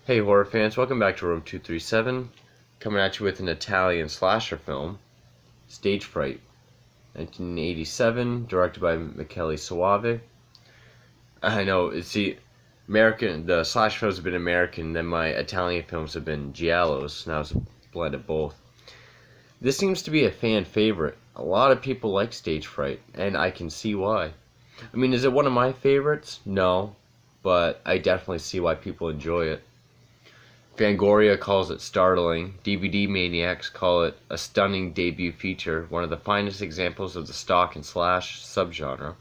Hey horror fans, welcome back to Room 237. Coming at you with an Italian slasher film, Stage Fright, 1987, directed by Michele Soavi. I know, the slasher films have been American, then my Italian films have been giallos, now it's a blend of both. This seems to be a fan favorite. A lot of people like Stage Fright, and I can see why. I mean, is it one of my favorites? No, but I definitely see why people enjoy it. Fangoria calls it startling. DVD maniacs call it a stunning debut feature, one of the finest examples of the stalk and slash subgenre.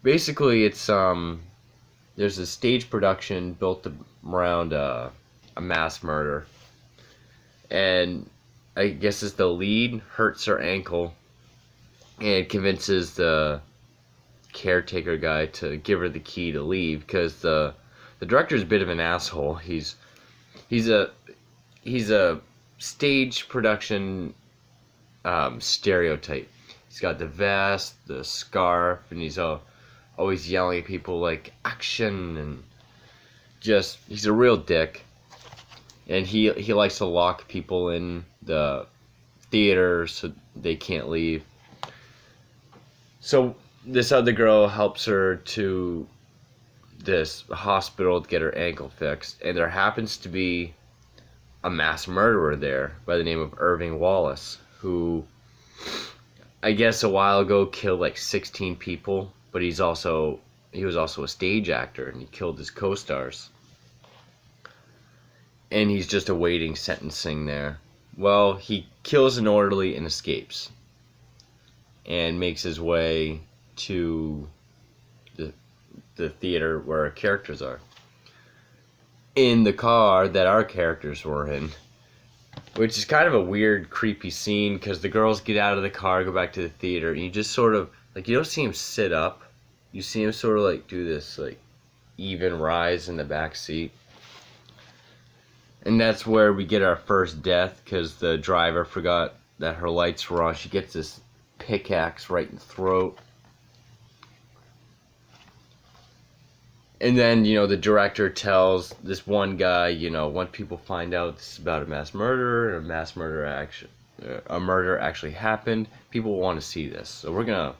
Basically, there's a stage production built around a mass murder, and I guess it's the lead hurts her ankle and convinces the caretaker guy to give her the key to leave because the director's a bit of an asshole. He's a stage production stereotype. He's got the vest, the scarf, and he's always yelling at people like action, and he's a real dick. And he likes to lock people in the theater so they can't leave. So this other girl helps her to this hospital to get her ankle fixed, and there happens to be a mass murderer there by the name of Irving Wallace, who I guess a while ago killed like 16 people, but he was also a stage actor, and he killed his co-stars, and he's just awaiting sentencing there. Well, he kills an orderly and escapes and makes his way to the theater where our characters are, in the car that our characters were in, which is kind of a weird, creepy scene because the girls get out of the car, go back to the theater, and you just sort of, like, you don't see him sit up, you see him sort of like do this like even rise in the back seat. And that's where we get our first death because the driver forgot that her lights were on. She gets this pickaxe right in the throat. And then, the director tells this one guy, once people find out this is about a mass murder, and a murder actually happened, people want to see this. So we're going to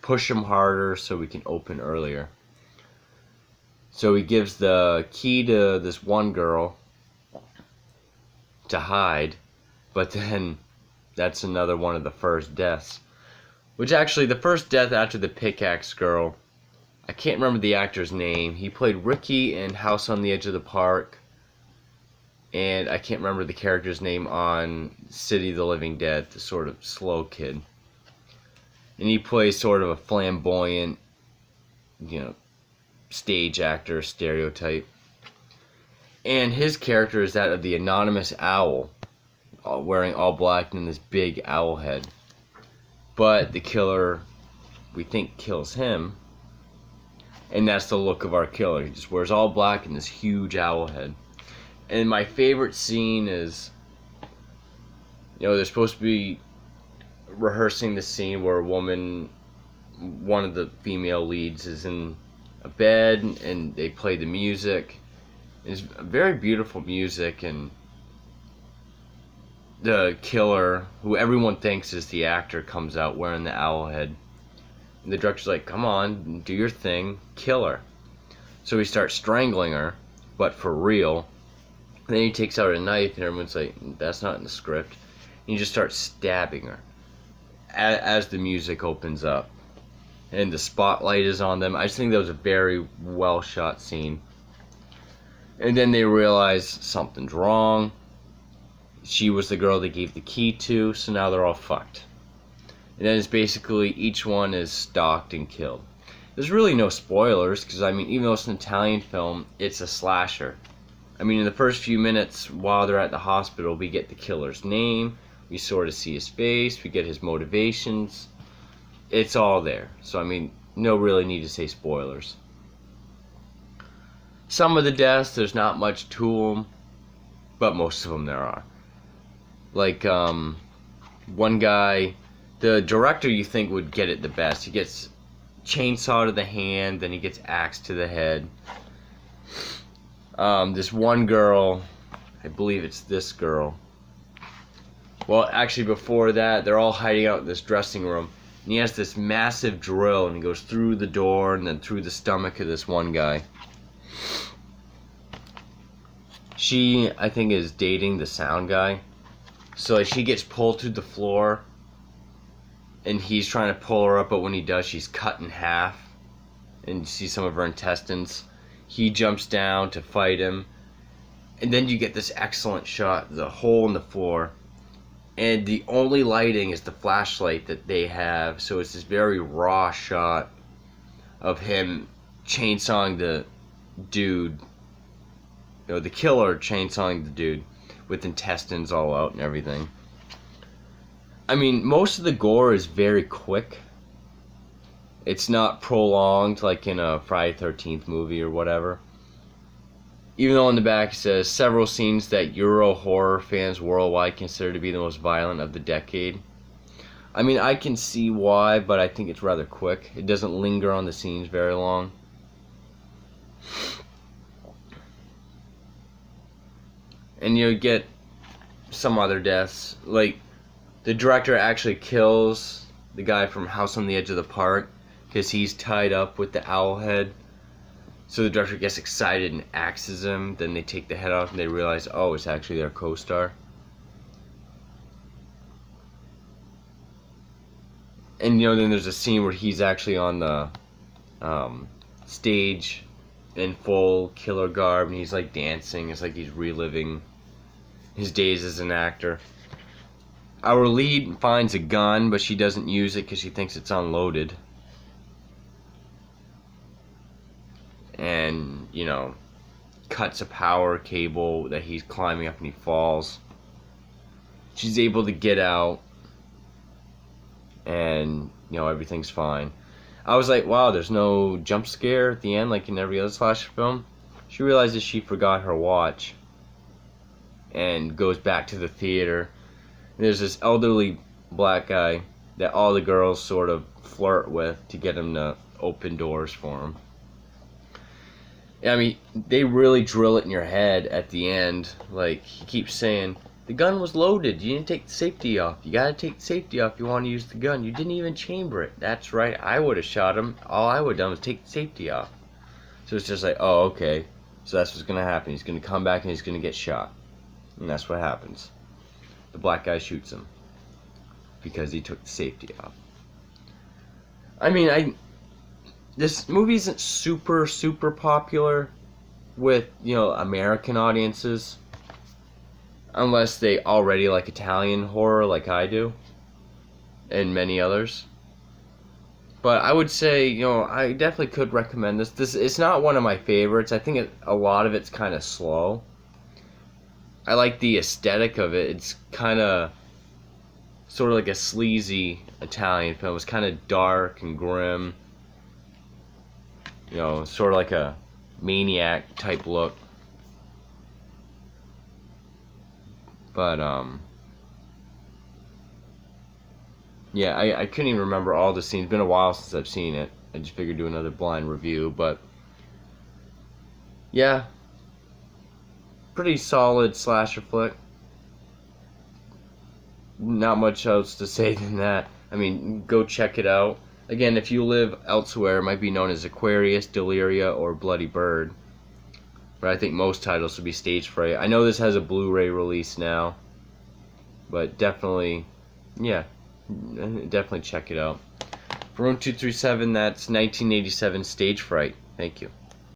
push him harder so we can open earlier. So he gives the key to this one girl to hide, but then that's another one of the first deaths. Which actually, the first death after the pickaxe girl, I can't remember the actor's name. He played Ricky in House on the Edge of the Park. And I can't remember the character's name on City of the Living Dead, the sort of slow kid. And he plays sort of a flamboyant, stage actor stereotype. And his character is that of the anonymous owl, wearing all black and this big owl head. But the killer, we think, kills him. And that's the look of our killer. He just wears all black and this huge owl head. And my favorite scene is, they're supposed to be rehearsing the scene where one of the female leads is in a bed and they play the music. It's very beautiful music, and the killer, who everyone thinks is the actor, comes out wearing the owl head. And the director's like, come on, do your thing, kill her. So he starts strangling her, but for real. And then he takes out a knife, and everyone's like, that's not in the script. And he just starts stabbing her as the music opens up. And the spotlight is on them. I just think that was a very well shot scene. And then they realize something's wrong. She was the girl they gave the key to, so now they're all fucked. And then it's basically each one is stalked and killed. There's really no spoilers, because, even though it's an Italian film, it's a slasher. In the first few minutes, while they're at the hospital, we get the killer's name, we sort of see his face, we get his motivations. It's all there. So, no really need to say spoilers. Some of the deaths, there's not much to them, but most of them there are. Like, one guy, the director you think would get it the best. He gets chainsaw to the hand, then he gets axe to the head. This one girl, I believe it's this girl. Well, actually, before that, they're all hiding out in this dressing room. And he has this massive drill, and he goes through the door and then through the stomach of this one guy. She, I think, is dating the sound guy. So like, she gets pulled to the floor, and he's trying to pull her up, but when he does, she's cut in half. And you see some of her intestines. He jumps down to fight him. And then you get this excellent shot, the hole in the floor. And the only lighting is the flashlight that they have. So it's this very raw shot of him chainsawing the dude. You know, the killer chainsawing the dude with intestines all out and everything. I mean, most of the gore is very quick. It's not prolonged like in a Friday the 13th movie or whatever. Even though on the back it says several scenes that Euro horror fans worldwide consider to be the most violent of the decade. I mean, I can see why, but I think it's rather quick. It doesn't linger on the scenes very long. And you get some other deaths. Like, the director actually kills the guy from House on the Edge of the Park because he's tied up with the owl head. So the director gets excited and axes him. Then they take the head off and they realize, oh, it's actually their co-star. And you know, then there's a scene where he's actually on the stage in full killer garb, and he's like dancing. It's like he's reliving his days as an actor. Our lead finds a gun, but she doesn't use it because she thinks it's unloaded. And, you know, cuts a power cable that he's climbing up and he falls. She's able to get out, and, you know, everything's fine. I was like, wow, there's no jump scare at the end like in every other slasher film. She realizes she forgot her watch and goes back to the theater. And there's this elderly black guy that all the girls sort of flirt with to get him to open doors for him. I mean, they really drill it in your head at the end. Like, he keeps saying, the gun was loaded. You didn't take the safety off. You gotta take the safety off if you want to use the gun. You didn't even chamber it. That's right. I would have shot him. All I would have done was take the safety off. So it's just like, oh, okay. So that's what's gonna happen. He's gonna come back and he's gonna get shot. And that's what happens. The black guy shoots him because he took the safety off. I mean, this movie isn't super popular with, you know, American audiences, unless they already like Italian horror like I do and many others. But I would say, you know, I definitely could recommend this. It's not one of my favorites. I think a lot of it's kind of slow. I like the aesthetic of it. It's kind of sort of like a sleazy Italian film. It's kind of dark and grim. You know, sort of like a Maniac type look. But, yeah, I couldn't even remember all the scenes. It's been a while since I've seen it. I just figured do another blind review, but, yeah. Pretty solid slasher flick. Not much else to say than that. I mean, go check it out. Again, if you live elsewhere, it might be known as Aquarius, Deleria, or Bloody Bird. But I think most titles would be Stage Fright. I know this has a Blu-ray release now. But definitely, yeah, definitely check it out. For Room 237, that's 1987 Stage Fright. Thank you.